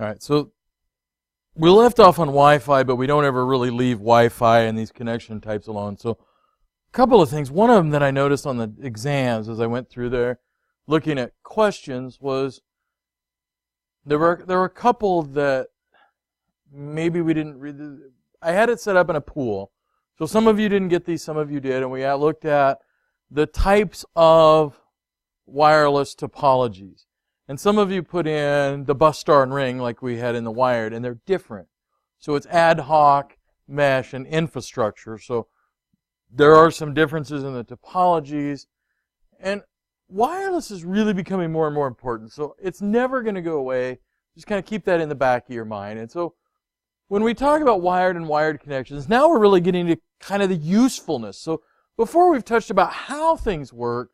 All right, so we left off on Wi-Fi, but we don't ever really leave Wi-Fi and these connection types alone. So a couple of things. One of them that I noticed on the exams as I went through there, looking at questions, was there were a couple that maybe we didn't read. I had it set up in a pool. So some of you didn't get these, some of you did, and we looked at the types of wireless topologies. And some of you put in the bus, star, and ring like we had in the wired, and they're different. So it's ad hoc, mesh, and infrastructure. So there are some differences in the topologies. And wireless is really becoming more and more important. So it's never going to go away. Just kind of keep that in the back of your mind. And so when we talk about wired and wired connections, now we're really getting to kind of the usefulness. So before we've touched about how things work,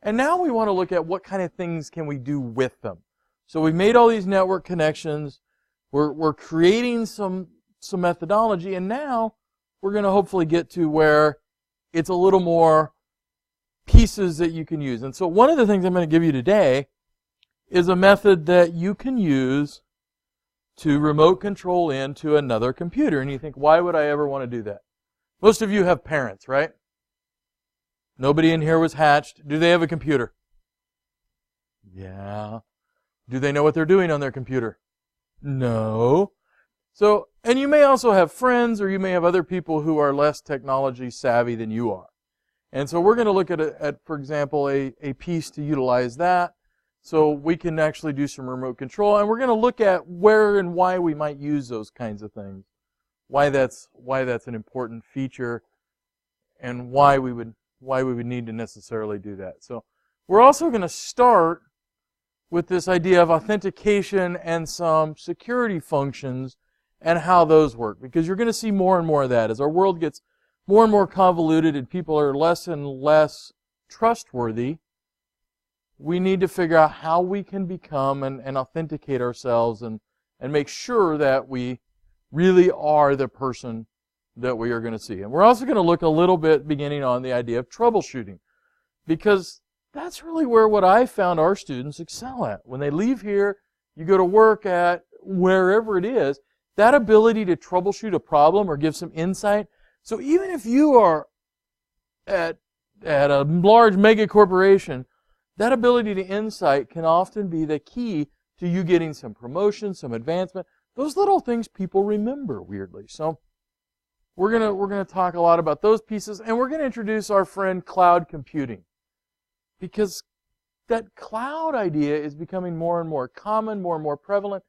and now we want to look at what kind of things can we do with them. So we've made all these network connections. We're creating some methodology, and now we're going to hopefully get to where it's a little more pieces that you can use. And so one of the things I'm going to give you today is a method that you can use to remote control into another computer. And you think, why would I ever want to do that? Most of you have parents, right? Nobody in here was hatched. Do they have a computer? Yeah. Do they know what they're doing on their computer? No. So, and you may also have friends, or you may have other people who are less technology savvy than you are. And so we're going to look at for example, a piece to utilize that, so we can actually do some remote control. And we're going to look at where and why we might use those kinds of things, why that's an important feature, and why we would need to necessarily do that. So we're also going to start with this idea of authentication and some security functions and how those work, because you're going to see more and more of that. As our world gets more and more convoluted and people are less and less trustworthy, we need to figure out how we can become and authenticate ourselves and make sure that we really are the person that we are going to see. And we're also going to look a little bit beginning on the idea of troubleshooting, because that's really where what I found our students excel at. When they leave here, you go to work at wherever it is, that ability to troubleshoot a problem or give some insight. So even if you are at a large mega corporation, that ability to insight can often be the key to you getting some promotion, some advancement. Those little things people remember, weirdly. So we're gonna talk a lot about those pieces, and we're going to introduce our friend cloud computing, because that cloud idea is becoming more and more common, more and more prevalent.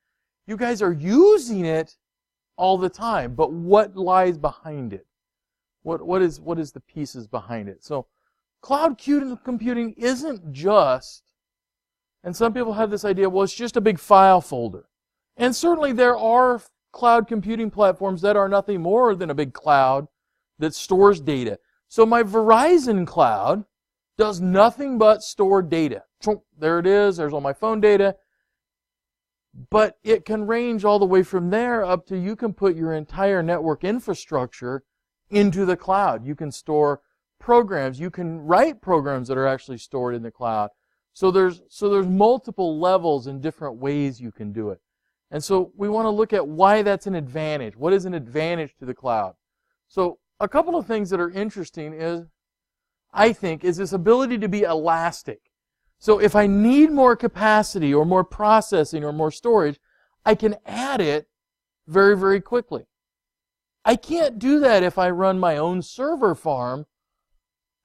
You guys are using it all the time, but what lies behind it? What is the pieces behind it? So cloud computing isn't just, and some people have this idea, well, it's just a big file folder. And certainly there are cloud computing platforms that are nothing more than a big cloud that stores data. So my Verizon cloud does nothing but store data. There it is, there's all my phone data. But it can range all the way from there up to you can put your entire network infrastructure into the cloud. You can store programs. You can write programs that are actually stored in the cloud. So there's multiple levels and different ways you can do it. And so we want to look at why that's an advantage. What is an advantage to the cloud? So a couple of things that are interesting is, I think, is this ability to be elastic. So if I need more capacity or more processing or more storage, I can add it very, very quickly. I can't do that if I run my own server farm.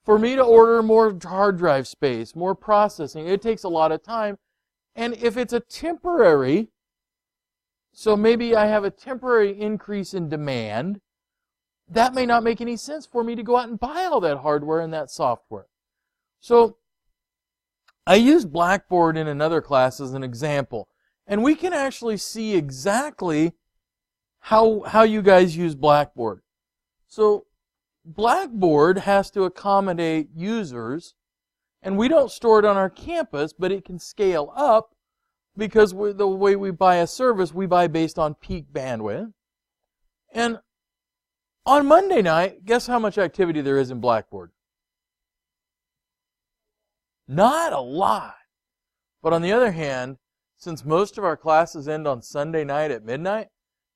For me to order more hard drive space, more processing, it takes a lot of time. And if it's a temporary, so maybe I have a temporary increase in demand, that may not make any sense for me to go out and buy all that hardware and that software. So I used Blackboard in another class as an example, and we can actually see exactly how you guys use Blackboard. So Blackboard has to accommodate users, and we don't store it on our campus, but it can scale up because the way we buy a service, we buy based on peak bandwidth. And on Monday night, guess how much activity there is in Blackboard? Not a lot. But on the other hand, since most of our classes end on Sunday night at midnight,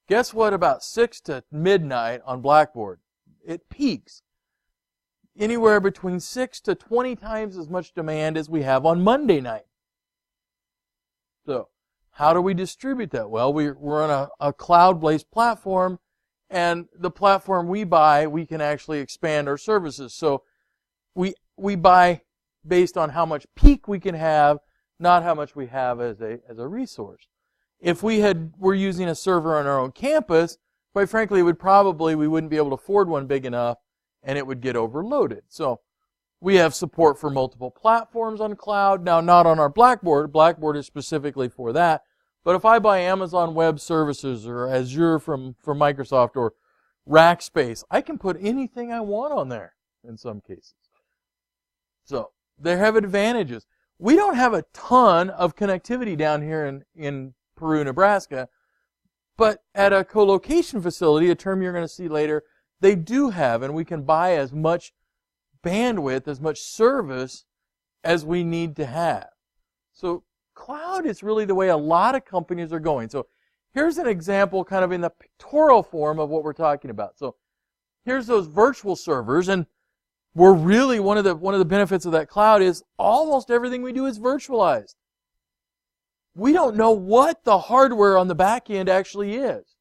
guess what about 6 to midnight on Blackboard? It peaks. Anywhere between 6 to 20 times as much demand as we have on Monday night. So, how do we distribute that? Well, we're on a cloud-based platform, and the platform we buy, we can actually expand our services. So, we buy based on how much peak we can have, not how much we have as a resource. If we're using a server on our own campus, quite frankly, we wouldn't be able to afford one big enough, and it would get overloaded. So we have support for multiple platforms on cloud. Now, not on our Blackboard. Blackboard is specifically for that. But if I buy Amazon Web Services or Azure from Microsoft or Rackspace, I can put anything I want on there in some cases. So they have advantages. We don't have a ton of connectivity down here in Peru, Nebraska, but at a co-location facility, a term you're going to see later, they do have, and we can buy as much bandwidth, as much service as we need to have. So cloud is really the way a lot of companies are going. So here's an example kind of in the pictorial form of what we're talking about. So here's those virtual servers, and we're really one of the benefits of that cloud is almost everything we do is virtualized. We don't know what the hardware on the back end actually is.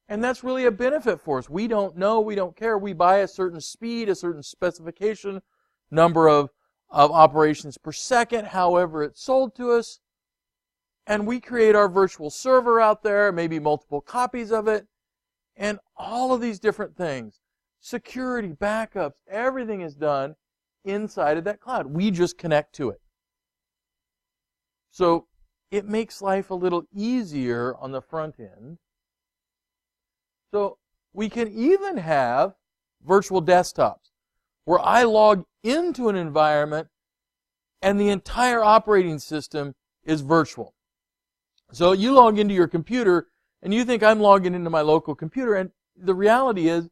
And that's really a benefit for us. We don't know, we don't care. We buy a certain speed, a certain specification, number of operations per second, however it's sold to us. And we create our virtual server out there, maybe multiple copies of it, and all of these different things. Security, backups, everything is done inside of that cloud. We just connect to it. So it makes life a little easier on the front end. So we can even have virtual desktops where I log into an environment and the entire operating system is virtual. So you log into your computer and you think I'm logging into my local computer, and the reality is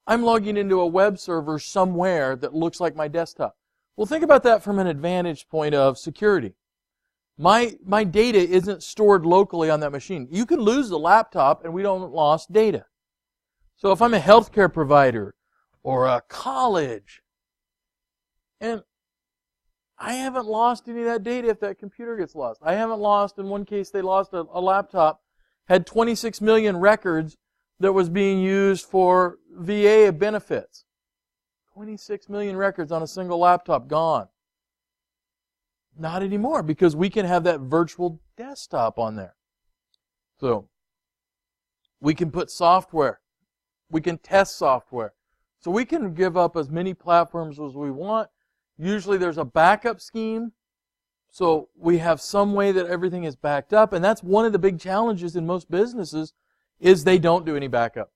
I'm logging into a web server somewhere that looks like my desktop. Well, think about that from an advantage point of security. My data isn't stored locally on that machine. You can lose the laptop and we don't lost data. So if I'm a healthcare provider or a college, and I haven't lost any of that data if that computer gets lost. I haven't lost, in one case they lost a laptop, had 26 million records that was being used for VA benefits. 26 million records on a single laptop gone. Not anymore, because we can have that virtual desktop on there. So we can put software. We can test software. So we can give up as many platforms as we want. Usually there's a backup scheme. So we have some way that everything is backed up. And that's one of the big challenges in most businesses is they don't do any backup.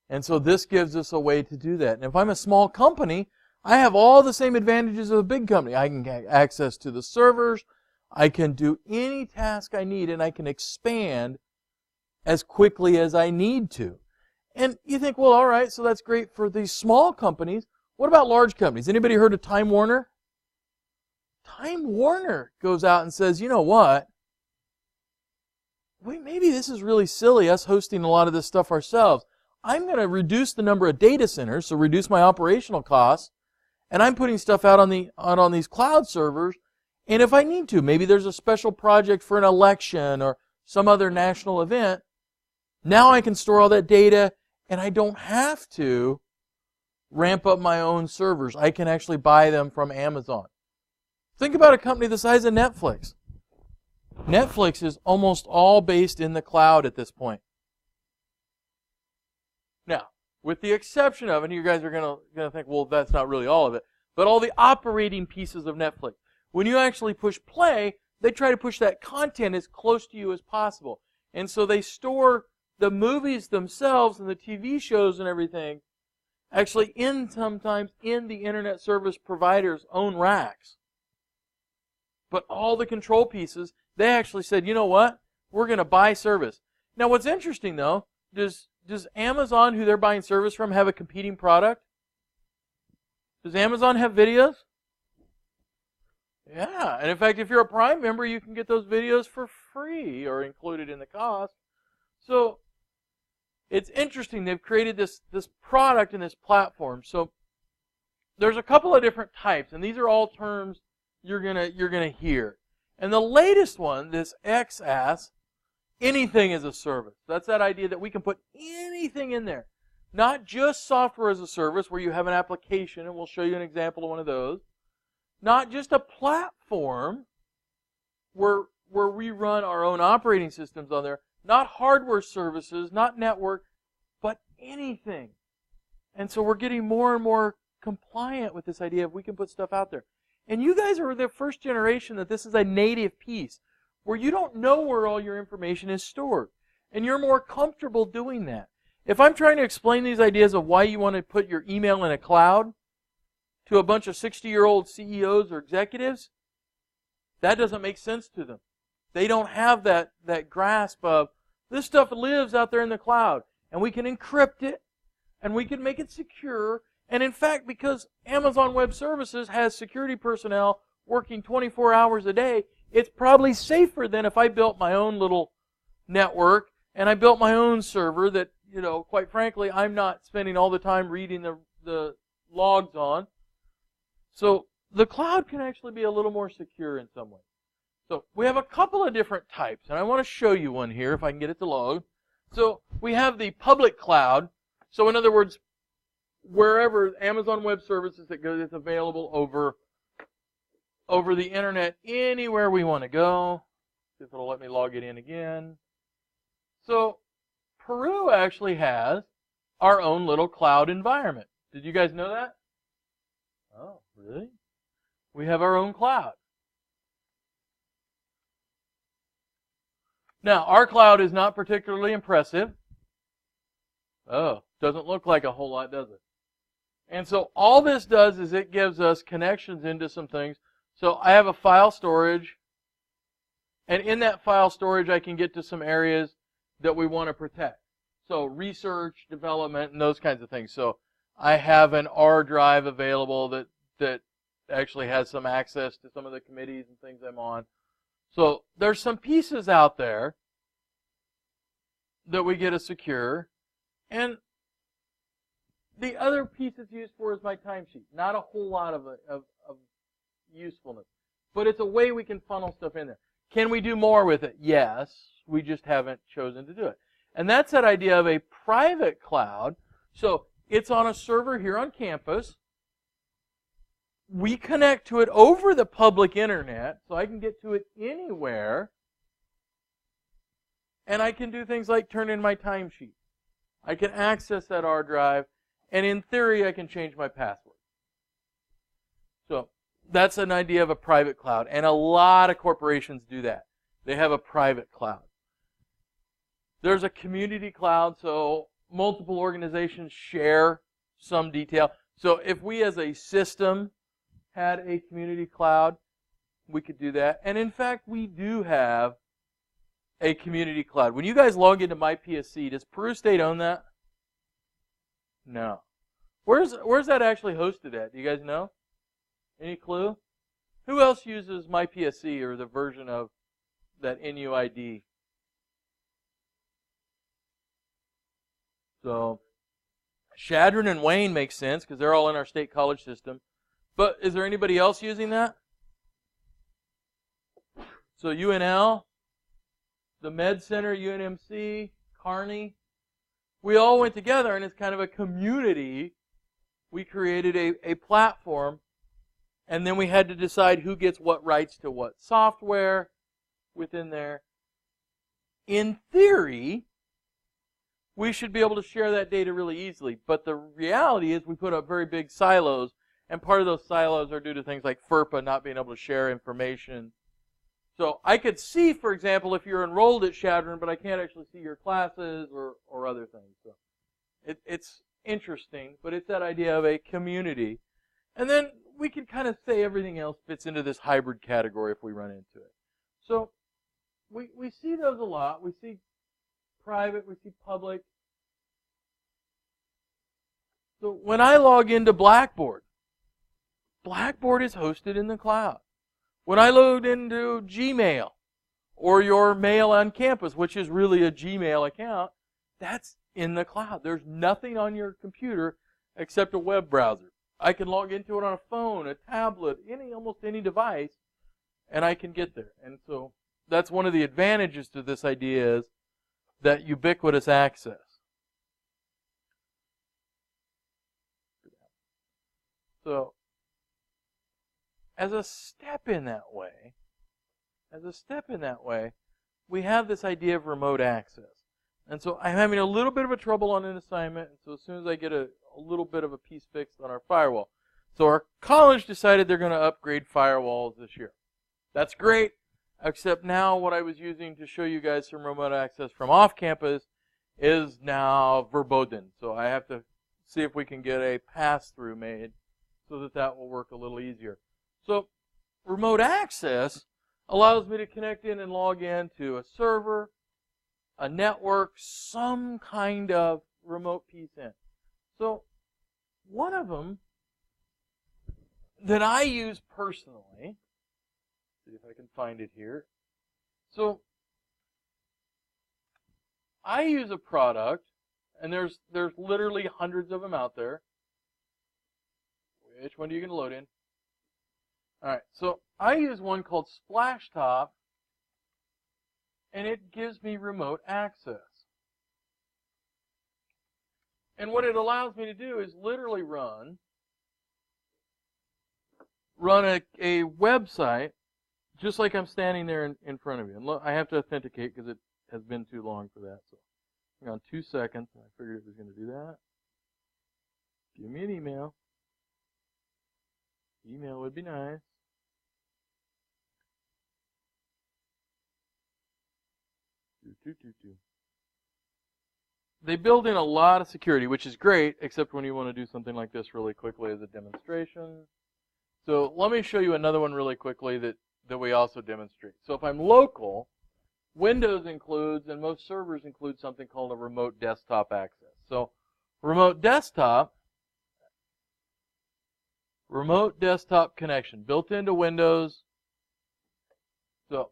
And so this gives us a way to do that. And if I'm a small company, I have all the same advantages of a big company. I can get access to the servers. I can do any task I need, and I can expand as quickly as I need to. And you think, well, all right, so that's great for these small companies. What about large companies? Anybody heard of Time Warner? Time Warner goes out and says, you know what? Maybe this is really silly, us hosting a lot of this stuff ourselves. I'm going to reduce the number of data centers, so reduce my operational costs, and I'm putting stuff out on these cloud servers. And if I need to, maybe there's a special project for an election or some other national event, now I can store all that data, and I don't have to ramp up my own servers. I can actually buy them from Amazon. Think about a company the size of Netflix. Netflix is almost all based in the cloud at this point. Now, with the exception of, and you guys are going to think, well, that's not really all of it, but all the operating pieces of Netflix. When you actually push play, they try to push that content as close to you as possible. And so they store the movies themselves and the TV shows and everything actually sometimes in the internet service provider's own racks. But all the control pieces, they actually said, you know what? We're going to buy service. Now, what's interesting, though, does Amazon, who they're buying service from, have a competing product? Does Amazon have videos? Yeah, and in fact, if you're a Prime member, you can get those videos for free or included in the cost. So it's interesting. They've created this product and this platform. So there's a couple of different types, and these are all terms you're gonna hear. And the latest one, this XaaS, anything as a service. That's that idea that we can put anything in there. Not just software as a service where you have an application, and we'll show you an example of one of those. Not just a platform where we run our own operating systems on there. Not hardware services, not network, but anything. And so we're getting more and more compliant with this idea of we can put stuff out there. And you guys are the first generation that this is a native piece where you don't know where all your information is stored. And you're more comfortable doing that. If I'm trying to explain these ideas of why you want to put your email in a cloud to a bunch of 60-year-old CEOs or executives, that doesn't make sense to them. They don't have that grasp of, this stuff lives out there in the cloud, and we can encrypt it, and we can make it secure. And in fact, because Amazon Web Services has security personnel working 24 hours a day, it's probably safer than if I built my own little network and I built my own server that, quite frankly, I'm not spending all the time reading the logs on. So the cloud can actually be a little more secure in some way. So we have a couple of different types, and I want to show you one here if I can get it to load. So we have the public cloud. So in other words, wherever Amazon Web Services that goes, it's available over the internet anywhere we want to go. See if it'll let me log it in again. So Peru actually has our own little cloud environment. Did you guys know that? Oh, really? We have our own cloud. Now, our cloud is not particularly impressive. Oh, doesn't look like a whole lot, does it? And so all this does is it gives us connections into some things. So I have a file storage, and in that file storage I can get to some areas that we want to protect. So research, development, and those kinds of things. So I have an R drive available that actually has some access to some of the committees and things I'm on. So there's some pieces out there that we get to secure. And the other piece it's used for is my timesheet. Not a whole lot of usefulness. But it's a way we can funnel stuff in there. Can we do more with it? Yes. We just haven't chosen to do it. And that's that idea of a private cloud. So it's on a server here on campus. We connect to it over the public internet, so I can get to it anywhere. And I can do things like turn in my timesheet. I can access that R drive, and in theory, I can change my password. So that's an idea of a private cloud, and a lot of corporations do that. They have a private cloud. There's a community cloud, so multiple organizations share some detail. So if we as a system had a community cloud, we could do that. And in fact, we do have a community cloud. When you guys log into MyPSC, does Peru State own that? No. Where's that actually hosted at? Do you guys know? Any clue? Who else uses MyPSC or the version of that NUID? So Shadron and Wayne makes sense because they're all in our state college system. But is there anybody else using that? So UNL, the Med Center, UNMC, Kearney, we all went together, and it's kind of a community. We created a platform, and then we had to decide who gets what rights to what software within there. In theory, we should be able to share that data really easily, but the reality is we put up very big silos, and part of those silos are due to things like FERPA not being able to share information. So I could see, for example, if you're enrolled at Shadron, but I can't actually see your classes or other things. So it's interesting, but it's that idea of a community. And then we could kind of say everything else fits into this hybrid category if we run into it. So we see those a lot. We see private, we see public. So when I log into Blackboard, Blackboard is hosted in the cloud. When I load into Gmail or your mail on campus, which is really a Gmail account, that's in the cloud. There's nothing on your computer except a web browser. I can log into it on a phone, a tablet, almost any device, and I can get there. And so that's one of the advantages to this idea, is that ubiquitous access. So as a step in that way, we have this idea of remote access. And so I'm having a little bit of a trouble on an assignment, and so as soon as I get a little bit of a piece fixed on our firewall. So our college decided they're going to upgrade firewalls this year. That's great, except now what I was using to show you guys some remote access from off campus is now verboten. So I have to see if we can get a pass-through made so that that will work a little easier. So remote access allows me to connect in and log in to a server, a network, some kind of remote piece in. So one of them that I use personally, see if I can find it here. So I use a product, and there's literally hundreds of them out there. Which one are you going to load in? All right, so I use one called Splashtop, and it gives me remote access. And what it allows me to do is literally run a website just like I'm standing there in front of you. And look, I have to authenticate because it has been too long for that. So hang on 2 seconds. I figured it was going to do that. Give me an email. Email would be nice. They build in a lot of security, which is great, except when you want to do something like this really quickly as a demonstration. So let me show you another one really quickly that we also demonstrate. So if I'm local, Windows includes, and most servers include, something called a remote desktop access. So remote desktop connection, built into Windows. So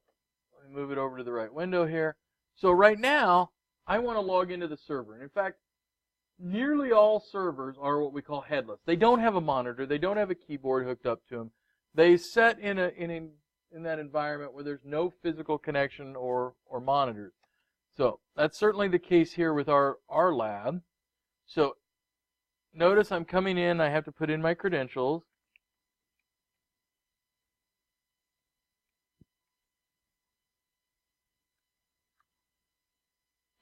let me move it over to the right window here. So right now, I want to log into the server. And in fact, nearly all servers are what we call headless. They don't have a monitor. They don't have a keyboard hooked up to them. They set in that environment where there's no physical connection or monitors. So that's certainly the case here with our lab. So notice I'm coming in. I have to put in my credentials.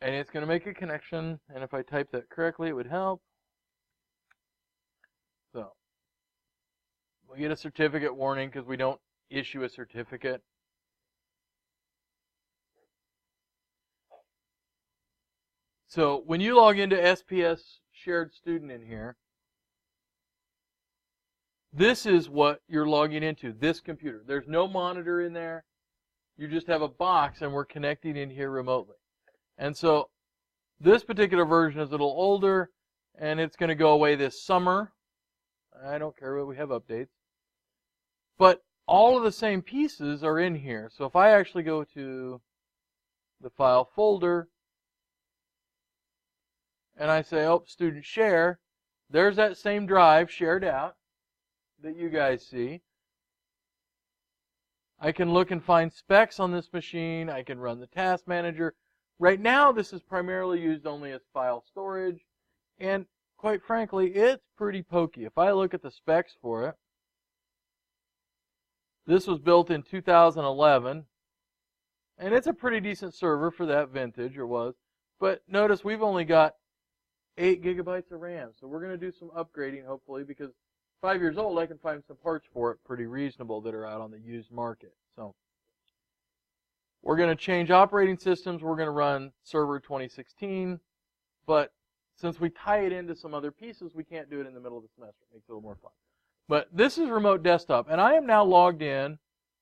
And it's going to make a connection, and if I type that correctly, it would help. So we get a certificate warning because we don't issue a certificate. So when you log into SPS Shared Student in here, this is what you're logging into, this computer. There's no monitor in there. You just have a box, and we're connecting in here remotely. And so this particular version is a little older, and it's going to go away this summer. I don't care what we have updates. But all of the same pieces are in here. So if I actually go to the file folder, and I say, oh, student share, there's that same drive shared out that you guys see. I can look and find specs on this machine. I can run the task manager. Right now, this is primarily used only as file storage, and quite frankly, it's pretty pokey. If I look at the specs for it, this was built in 2011, and it's a pretty decent server for that vintage, or was. But notice we've only got 8 gigabytes of RAM, so we're going to do some upgrading, hopefully, because 5 years old, I can find some parts for it pretty reasonable that are out on the used market. So we're going to change operating systems. We're going to run Server 2016. But since we tie it into some other pieces, we can't do it in the middle of the semester. It makes it a little more fun. But this is remote desktop. And I am now logged in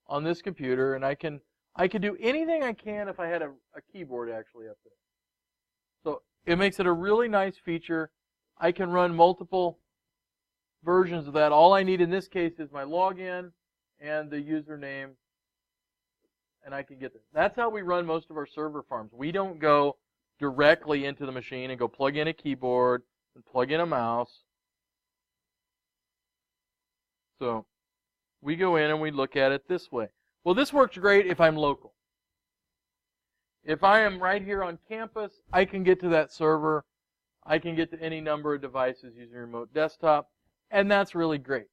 on this computer. And I can do anything I can if I had a keyboard actually up there. So it makes it a really nice feature. I can run multiple versions of that. All I need in this case is my login and the username and I can get this. That's how we run most of our server farms. We don't go directly into the machine and go plug in a keyboard and plug in a mouse. So we go in and we look at it this way. Well, this works great if I'm local. If I am right here on campus, I can get to that server. I can get to any number of devices using a remote desktop, and that's really great.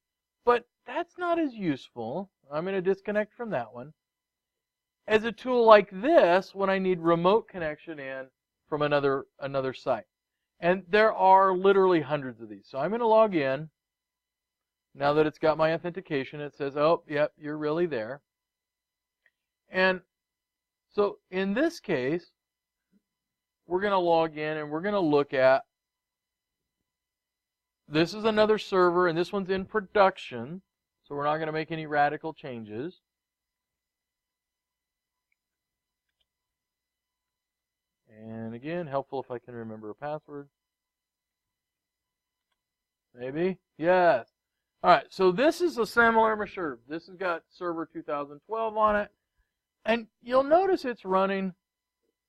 But that's not as useful. I'm going to disconnect from that one. As a tool like this, when I need remote connection in from another site. And there are literally hundreds of these. So I'm going to log in. Now that it's got my authentication, it says, oh, yep, you're really there. And so in this case, we're going to log in and we're going to look at, this is another server and this one's in production, so we're not going to make any radical changes. And again, helpful if I can remember a password. Maybe? Yes. All right, so this is a similar machine. This has got server 2012 on it. And you'll notice it's running.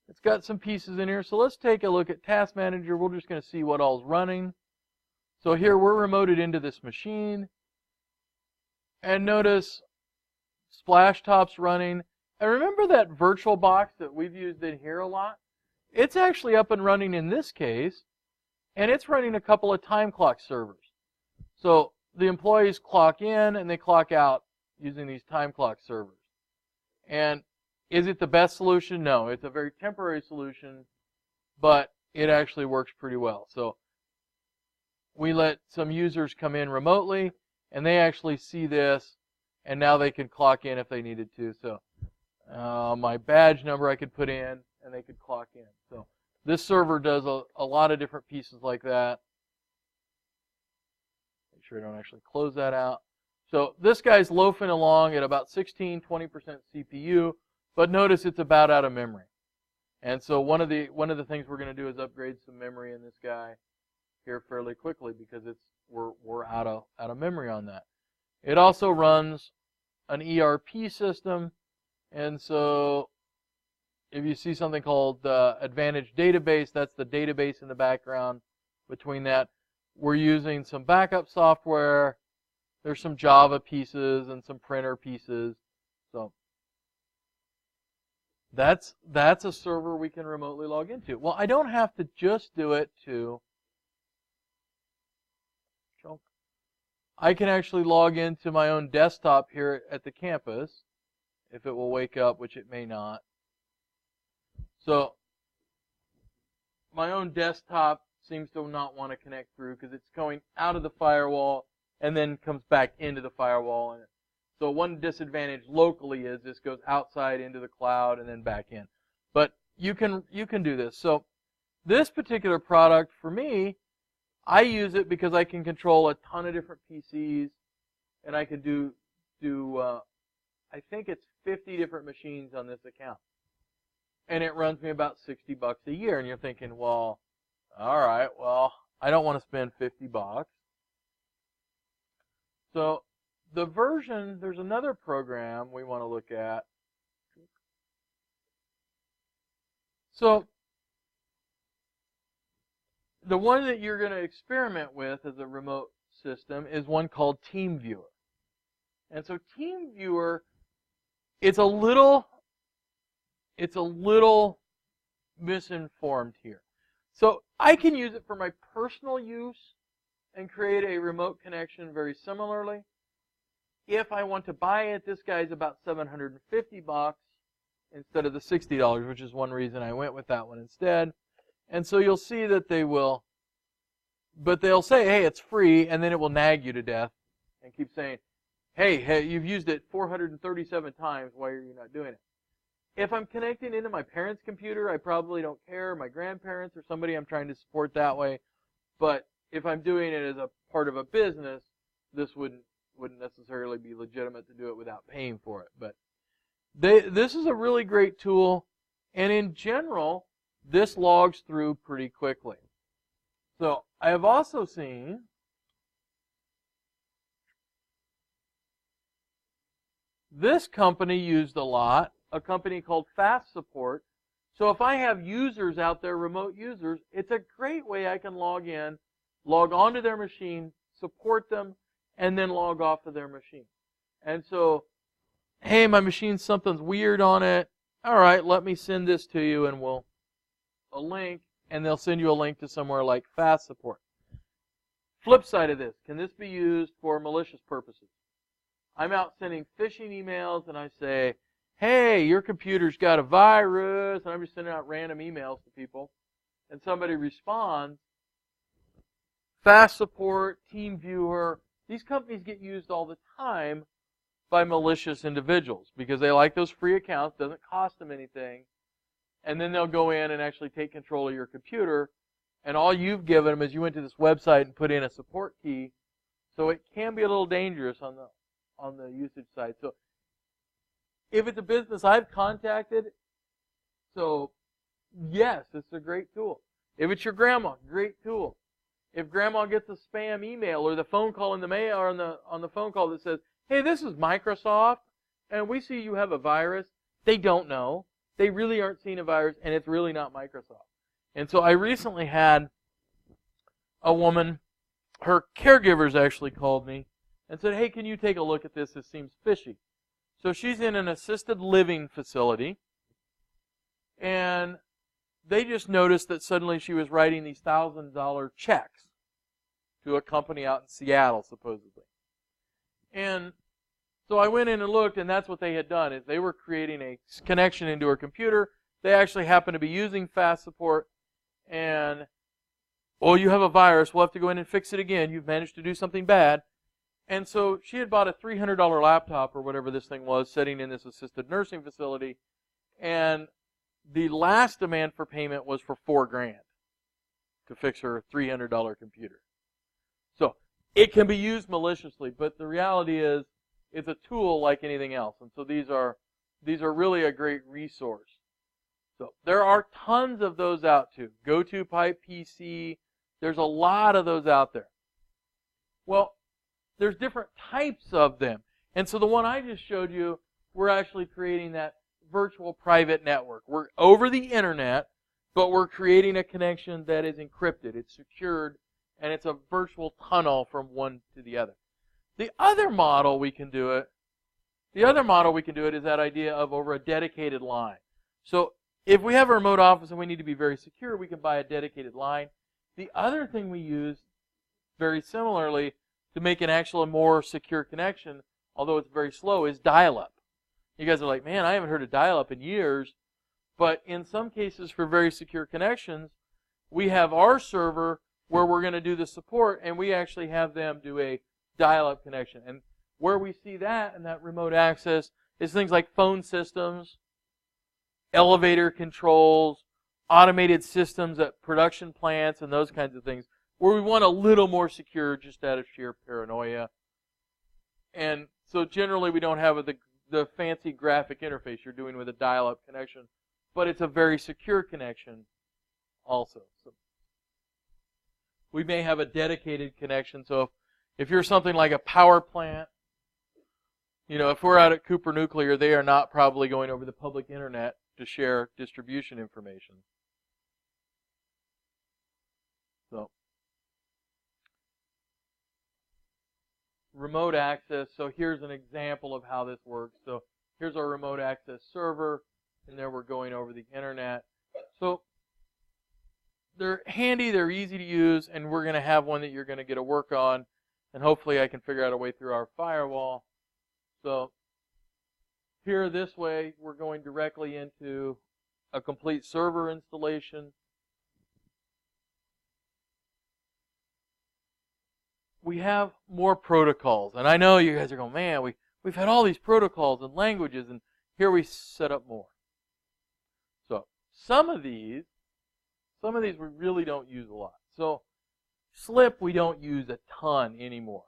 It's got some pieces in here. So let's take a look at Task Manager. We're just going to see what all's running. So here we're remoted into this machine. And notice Splashtop's running. And remember that VirtualBox that we've used in here a lot? It's actually up and running in this case. And it's running a couple of time clock servers. So the employees clock in and they clock out using these time clock servers. And is it the best solution? No, it's a very temporary solution, but it actually works pretty well. So we let some users come in remotely, and they actually see this, and now they can clock in if they needed to. So my badge number I could put in, and they could clock in. So this server does a lot of different pieces like that. Make sure I don't actually close that out. So this guy's loafing along at about 16, 20% CPU, but notice it's about out of memory. And so one of the things we're going to do is upgrade some memory in this guy here fairly quickly because we're out of memory on that. It also runs an ERP system, and so if you see something called Advantage Database, that's the database in the background. Between that, we're using some backup software. There's some Java pieces and some printer pieces. So that's a server we can remotely log into. Well, I don't have to just do it to Chunk. I can actually log into my own desktop here at the campus if it will wake up, which it may not. So my own desktop seems to not want to connect through because it's going out of the firewall and then comes back into the firewall. And so one disadvantage locally is this goes outside into the cloud and then back in. But you can do this. So this particular product for me, I use it because I can control a ton of different PCs, and I can do I think it's 50 different machines on this account. And it runs me about $60 a year. And you're thinking, well, all right, well, I don't want to spend $50. So the version, there's another program we want to look at. So the one that you're going to experiment with as a remote system is one called TeamViewer. And so TeamViewer, it's a little misinformed here. So I can use it for my personal use and create a remote connection very similarly. If I want to buy it, this guy's about $750 instead of the $60, which is one reason I went with that one instead. And so you'll see that they will, but they'll say, hey, it's free, and then it will nag you to death and keep saying, hey, you've used it 437 times, why are you not doing it? If I'm connecting into my parents' computer, I probably don't care, my grandparents or somebody I'm trying to support that way. But if I'm doing it as a part of a business, this wouldn't necessarily be legitimate to do it without paying for it. But this is a really great tool, and in general, this logs through pretty quickly. So I have also seen this company used a lot, a company called Fast Support. So if I have users out there, remote users, it's a great way I can log in, log onto their machine, support them, and then log off of their machine. And so, hey, my machine, something's weird on it. All right, let me send this to you, and a link, and they'll send you a link to somewhere like Fast Support. Flip side of this, can this be used for malicious purposes? I'm out sending phishing emails, and I say, hey, your computer's got a virus, and I'm just sending out random emails to people, and somebody responds. Fast Support, TeamViewer, these companies get used all the time by malicious individuals because they like those free accounts, doesn't cost them anything, and then they'll go in and actually take control of your computer, and all you've given them is you went to this website and put in a support key, so it can be a little dangerous on the usage side. So if it's a business I've contacted, so yes, it's a great tool. If it's your grandma, great tool. If grandma gets a spam email or the phone call in the mail or on the phone call that says, hey, this is Microsoft, and we see you have a virus, they don't know. They really aren't seeing a virus, and it's really not Microsoft. And so I recently had a woman, her caregivers actually called me and said, hey, can you take a look at this? This seems fishy. So she's in an assisted living facility, and they just noticed that suddenly she was writing these $1,000 checks to a company out in Seattle, supposedly. And so I went in and looked, and that's what they had done, is they were creating a connection into her computer. They actually happened to be using Fast Support, and, oh, you have a virus. We'll have to go in and fix it again. You've managed to do something bad. And so she had bought a $300 laptop or whatever this thing was, sitting in this assisted nursing facility, and the last demand for payment was for $4,000 to fix her $300 computer. So it can be used maliciously, but the reality is it's a tool like anything else. And so these are really a great resource. So there are tons of those out too. GoToPipe PC, there's a lot of those out there. Well, there's different types of them. And so the one I just showed you, we're actually creating that virtual private network. We're over the internet, but we're creating a connection that is encrypted. It's secured, and it's a virtual tunnel from one to the other. The other model we can do it is that idea of over a dedicated line. So if we have a remote office and we need to be very secure, we can buy a dedicated line. The other thing we use, very similarly, to make an actual more secure connection, although it's very slow, is dial-up. You guys are like, man, I haven't heard of dial-up in years. But in some cases, for very secure connections, we have our server where we're going to do the support, and we actually have them do a dial-up connection. And where we see that and that remote access is things like phone systems, elevator controls, automated systems at production plants, and those kinds of things, where we want a little more secure just out of sheer paranoia. And so generally we don't have the fancy graphic interface you're doing with a dial-up connection, but it's a very secure connection also. So we may have a dedicated connection. So if you're something like a power plant, if we're out at Cooper Nuclear, they are not probably going over the public internet to share distribution information. So remote access. So here's an example of how this works. So here's our remote access server, and there we're going over the internet. So they're handy, they're easy to use, and we're going to have one that you're going to get to work on, and hopefully I can figure out a way through our firewall. So here this way, we're going directly into a complete server installation. We have more protocols, and I know you guys are going, man, we've had all these protocols and languages, and here we set up more. So some of these we really don't use a lot. So SLIP we don't use a ton anymore.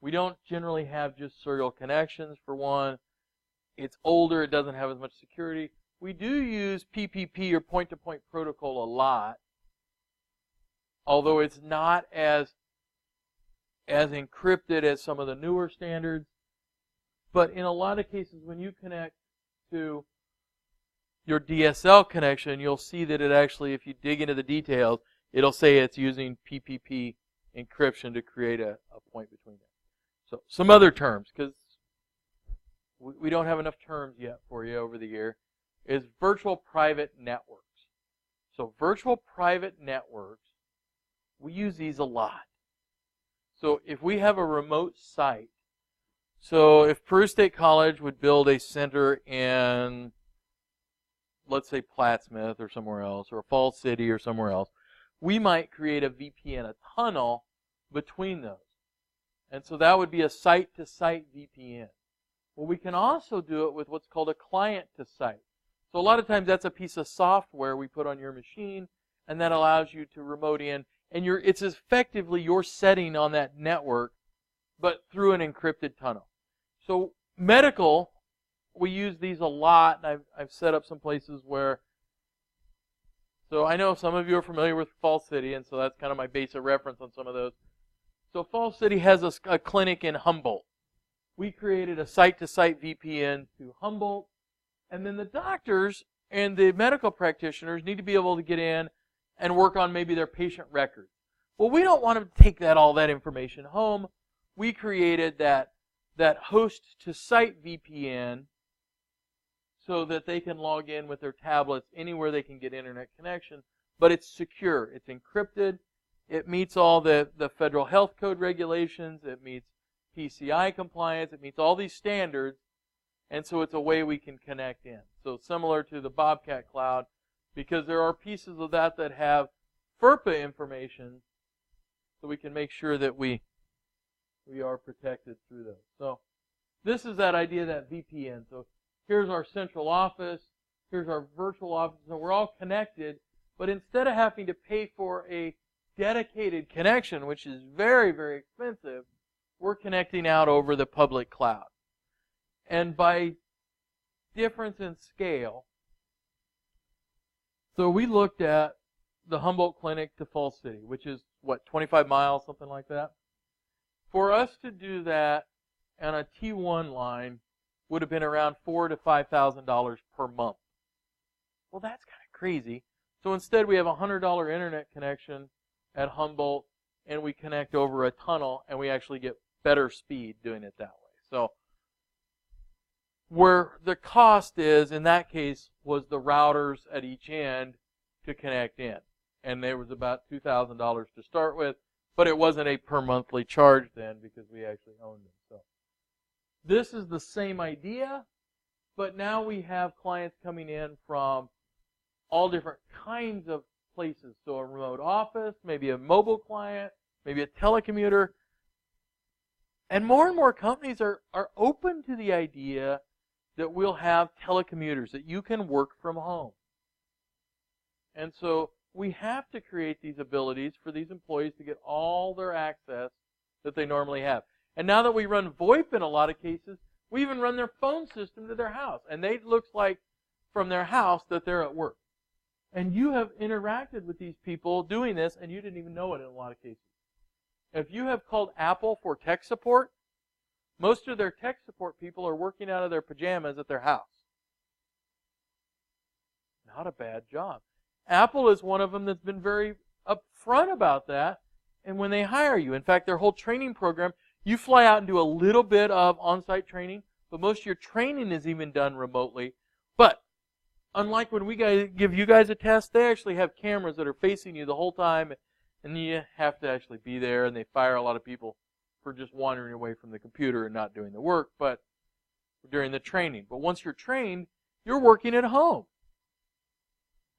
We don't generally have just serial connections for one. It's older, it doesn't have as much security. We do use PPP or point-to-point protocol a lot, although it's not as encrypted as some of the newer standards. But in a lot of cases, when you connect to your DSL connection, you'll see that it actually, if you dig into the details, it'll say it's using PPP encryption to create a point between them. So some other terms, because we don't have enough terms yet for you over the year, is virtual private networks. So virtual private networks, we use these a lot. So if we have a remote site, so if Peru State College would build a center in, let's say, Plattsmouth or somewhere else, or Falls City or somewhere else, we might create a VPN, a tunnel between those. And so that would be a site-to-site VPN. Well, we can also do it with what's called a client-to-site. So a lot of times that's a piece of software we put on your machine, and that allows you to remote in. And it's effectively your setting on that network, but through an encrypted tunnel. So medical, we use these a lot, and I've set up some places where, so I know some of you are familiar with Falls City, and so that's kind of my base of reference on some of those. So Falls City has a clinic in Humboldt. We created a site-to-site VPN to Humboldt, and then the doctors and the medical practitioners need to be able to get in and work on maybe their patient records. Well, we don't want to take all that information home. We created that host-to-site VPN so that they can log in with their tablets anywhere they can get internet connection, but it's secure. It's encrypted. It meets all the federal health code regulations. It meets PCI compliance. It meets all these standards, and so it's a way we can connect in. So similar to the Bobcat Cloud, because there are pieces of that have FERPA information, so we can make sure that we are protected through those. So this is that idea, that VPN. So here's our central office. Here's our virtual office. So we're all connected, but instead of having to pay for a dedicated connection, which is very, very expensive, we're connecting out over the public cloud. And by difference in scale, so we looked at the Humboldt Clinic to Falls City, which is, 25 miles, something like that? For us to do that on a T1 line would have been around $4,000 to $5,000 per month. Well, that's kind of crazy. So instead we have a $100 internet connection at Humboldt, and we connect over a tunnel, and we actually get better speed doing it that way. So where the cost is, in that case, was the routers at each end to connect in. And there was about $2,000 to start with, but it wasn't a per monthly charge then because we actually owned them. So this is the same idea, but now we have clients coming in from all different kinds of places. So a remote office, maybe a mobile client, maybe a telecommuter. And more companies are open to the idea that we'll have telecommuters, that you can work from home. And so we have to create these abilities for these employees to get all their access that they normally have. And now that we run VoIP in a lot of cases, we even run their phone system to their house. And it looks like from their house that they're at work. And you have interacted with these people doing this, and you didn't even know it in a lot of cases. If you have called Apple for tech support, most of their tech support people are working out of their pajamas at their house. Not a bad job. Apple is one of them that's been very upfront about that. And when they hire you, in fact, their whole training program, you fly out and do a little bit of on-site training, but most of your training is even done remotely. But unlike when we give you guys a test, they actually have cameras that are facing you the whole time, and you have to actually be there, and they fire a lot of people for just wandering away from the computer and not doing the work, but during the training. But once you're trained, you're working at home.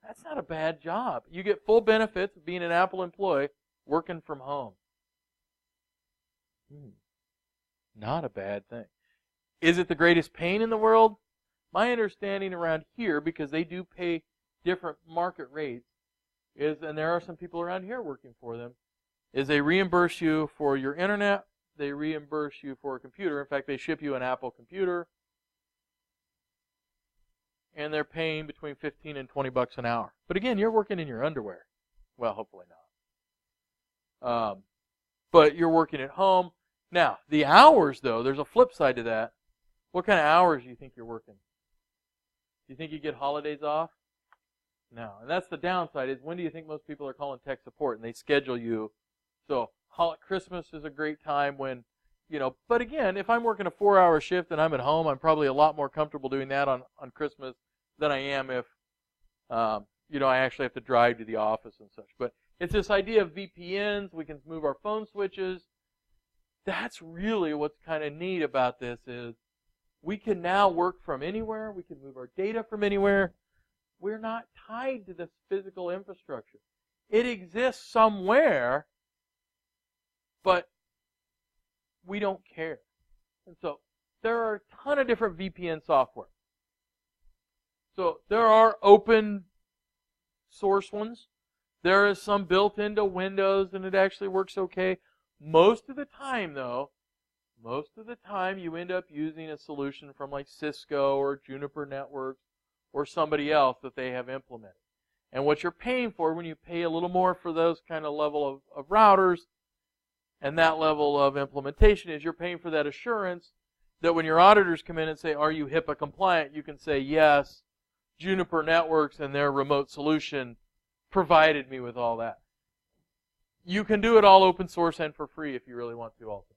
That's not a bad job. You get full benefits of being an Apple employee working from home. Not a bad thing. Is it the greatest pain in the world? My understanding around here, because they do pay different market rates, is, and there are some people around here working for them, is they reimburse you for your internet, they reimburse you for a computer. In fact, they ship you an Apple computer, and they're paying between $15 and $20 an hour. But again, you're working in your underwear. Well, hopefully not. But you're working at home. Now, the hours, though, there's a flip side to that. What kind of hours do you think you're working? Do you think you get holidays off? No. And that's the downside, is when do you think most people are calling tech support? And they schedule you. So Christmas is a great time when, but again, if I'm working a 4-hour shift and I'm at home, I'm probably a lot more comfortable doing that on Christmas than I am if, I actually have to drive to the office and such. But it's this idea of VPNs. We can move our phone switches. That's really what's kind of neat about this, is we can now work from anywhere. We can move our data from anywhere. We're not tied to this physical infrastructure. It exists somewhere, but we don't care. And so there are a ton of different VPN software. So there are open source ones. There is some built into Windows, and it actually works okay. Most of the time, though, you end up using a solution from like Cisco or Juniper Networks or somebody else that they have implemented. And what you're paying for when you pay a little more for those kind of level of routers and that level of implementation is you're paying for that assurance that when your auditors come in and say, are you HIPAA compliant, you can say, yes, Juniper Networks and their remote solution provided me with all that. You can do it all open source and for free if you really want to also.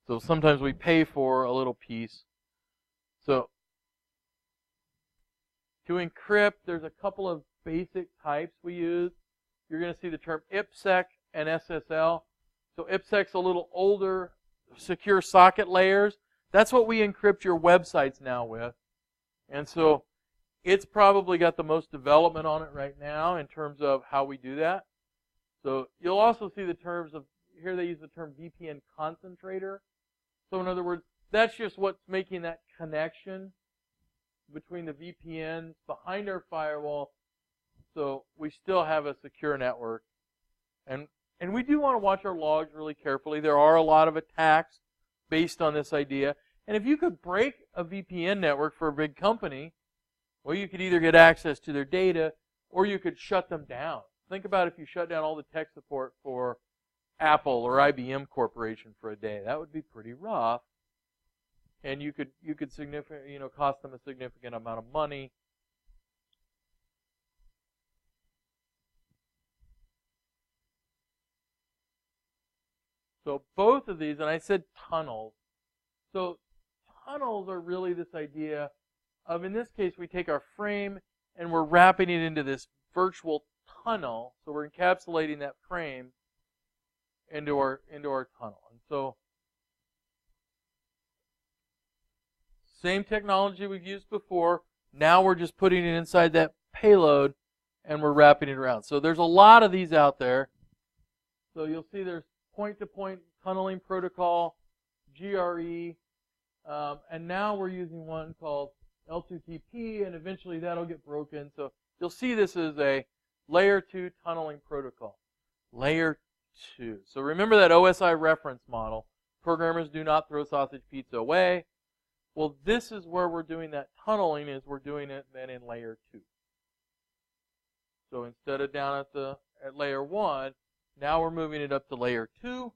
So sometimes we pay for a little piece. So to encrypt, there's a couple of basic types we use. You're going to see the term IPsec and SSL. So IPsec's a little older, secure socket layers. That's what we encrypt your websites now with. And so it's probably got the most development on it right now in terms of how we do that. So you'll also see the terms of, here they use the term VPN concentrator. So in other words, that's just what's making that connection between the VPNs behind our firewall, so we still have a secure network. And we do want to watch our logs really carefully. There are a lot of attacks based on this idea. And if you could break a VPN network for a big company, well, you could either get access to their data or you could shut them down. Think about if you shut down all the tech support for Apple or IBM Corporation for a day. That would be pretty rough. And you could significantly, cost them a significant amount of money. So both of these, and I said tunnels. So tunnels are really this idea of, in this case, we take our frame and we're wrapping it into this virtual tunnel. So we're encapsulating that frame into our tunnel. And so same technology we've used before. Now we're just putting it inside that payload and we're wrapping it around. So there's a lot of these out there. So you'll see there's point-to-point tunneling protocol, GRE, and now we're using one called L2TP, and eventually that'll get broken. So you'll see this is a layer 2 tunneling protocol. Layer 2. So remember that OSI reference model. Programmers do not throw sausage pizza away. Well, this is where we're doing that tunneling, is we're doing it then in layer 2. So instead of down at layer 1, now we're moving it up to layer 2.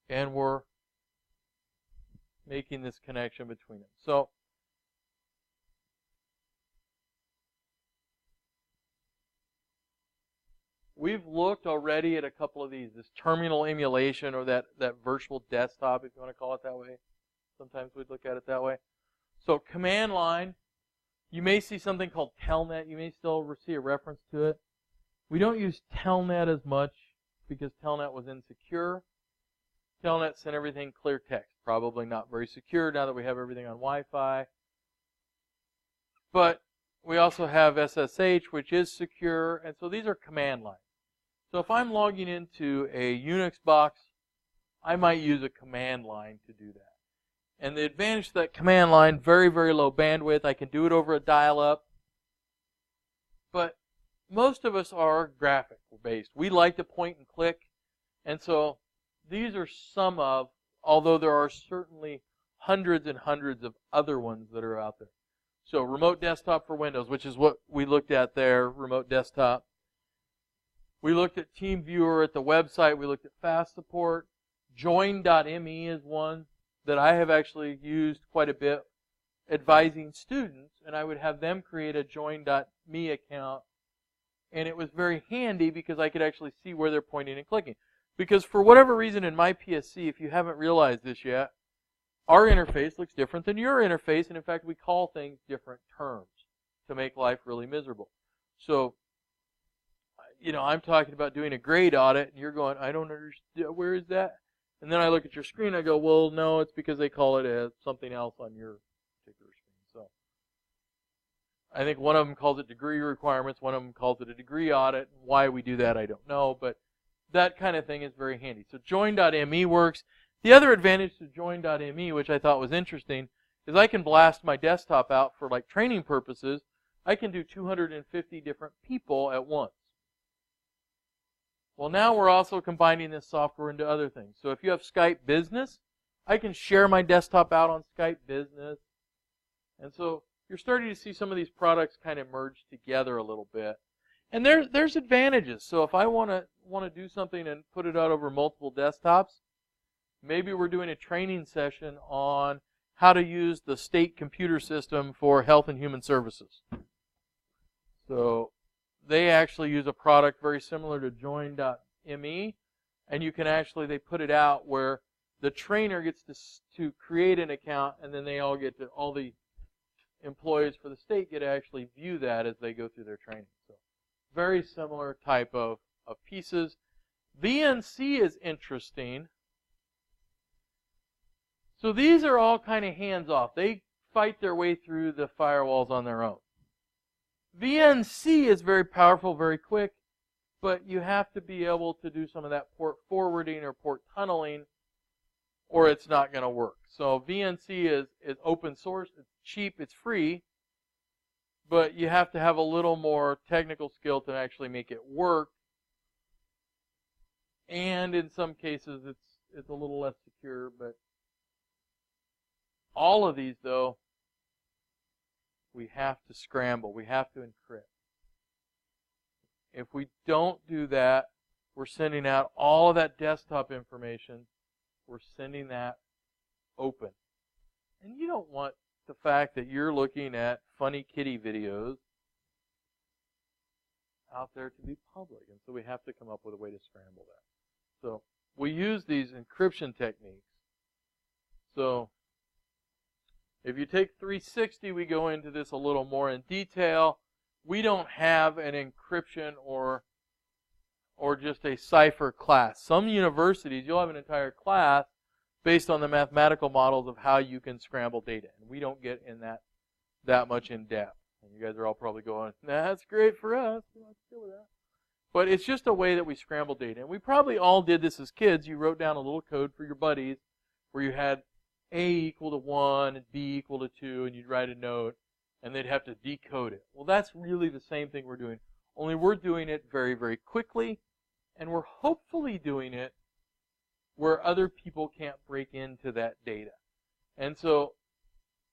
And we're making this connection between them. So we've looked already at a couple of these. This terminal emulation, or that virtual desktop, if you want to call it that way. Sometimes we'd look at it that way. So command line, you may see something called Telnet. You may still see a reference to it. We don't use Telnet as much because Telnet was insecure. Telnet sent everything clear text. Probably not very secure now that we have everything on Wi-Fi. But we also have SSH, which is secure. And so these are command lines. So if I'm logging into a Unix box, I might use a command line to do that. And the advantage to that command line, very, very low bandwidth. I can do it over a dial-up. But most of us are graphic-based. We like to point and click. And so these are some of, although there are certainly hundreds and hundreds of other ones that are out there. So remote desktop for Windows, which is what we looked at there, remote desktop. We looked at TeamViewer at the website. We looked at fast support. Join.me is one. that I have actually used quite a bit advising students, and I would have them create a join.me account, and it was very handy because I could actually see where they're pointing and clicking. Because for whatever reason in my PSC, if you haven't realized this yet, our interface looks different than your interface, and in fact we call things different terms to make life really miserable. So, I'm talking about doing a grade audit, and you're going, I don't understand, where is that? And then I look at your screen, I go, well, no, it's because they call it as something else on your particular screen. So I think one of them calls it degree requirements, one of them calls it a degree audit. Why we do that, I don't know, but that kind of thing is very handy. So join.me works. The other advantage to join.me, which I thought was interesting, is I can blast my desktop out for like training purposes. I can do 250 different people at once. Well, now we're also combining this software into other things. So if you have Skype Business, I can share my desktop out on Skype Business. And so you're starting to see some of these products kind of merge together a little bit. And there's advantages. So if I want to do something and put it out over multiple desktops, maybe we're doing a training session on how to use the state computer system for health and human services. So they actually use a product very similar to join.me, and you can actually, they put it out where the trainer gets to create an account, and then all the employees for the state get to actually view that as they go through their training. So very similar type of pieces. VNC is interesting. So these are all kind of hands-off. They fight their way through the firewalls on their own. VNC is very powerful, very quick, but you have to be able to do some of that port forwarding or port tunneling, or it's not going to work. So VNC is open source, it's cheap, it's free, but you have to have a little more technical skill to actually make it work. And in some cases, it's a little less secure, but all of these, though, we have to scramble. We have to encrypt. If we don't do that, we're sending out all of that desktop information. We're sending that open. And you don't want the fact that you're looking at funny kitty videos out there to be public. And so we have to come up with a way to scramble that. So we use these encryption techniques. So if you take 360, we go into this a little more in detail. We don't have an encryption or just a cipher class. Some universities, you'll have an entire class based on the mathematical models of how you can scramble data. And we don't get in that much in depth. And you guys are all probably going, that's great for us. Let's deal with that. But it's just a way that we scramble data. And we probably all did this as kids. You wrote down a little code for your buddies where you had A equal to 1 and B equal to 2, and you'd write a note, and they'd have to decode it. Well, that's really the same thing we're doing, only we're doing it very, very quickly, and we're hopefully doing it where other people can't break into that data. And so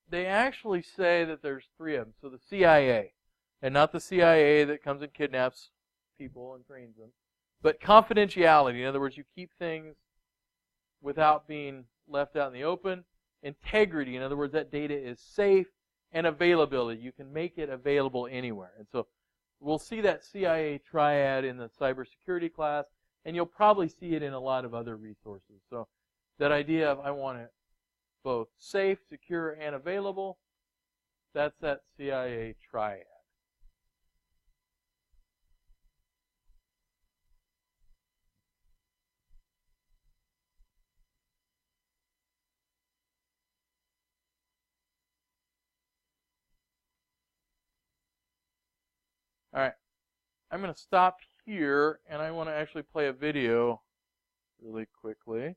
they actually say that there's 3 of them. So the CIA, and not the CIA that comes and kidnaps people and trains them, but confidentiality. In other words, you keep things without being left out in the open. Integrity, in other words, that data is safe. And availability, you can make it available anywhere. And so we'll see that CIA triad in the cybersecurity class, and you'll probably see it in a lot of other resources. So that idea of I want it both safe, secure, and available, that's that CIA triad. All right, I'm going to stop here, and I want to actually play a video really quickly.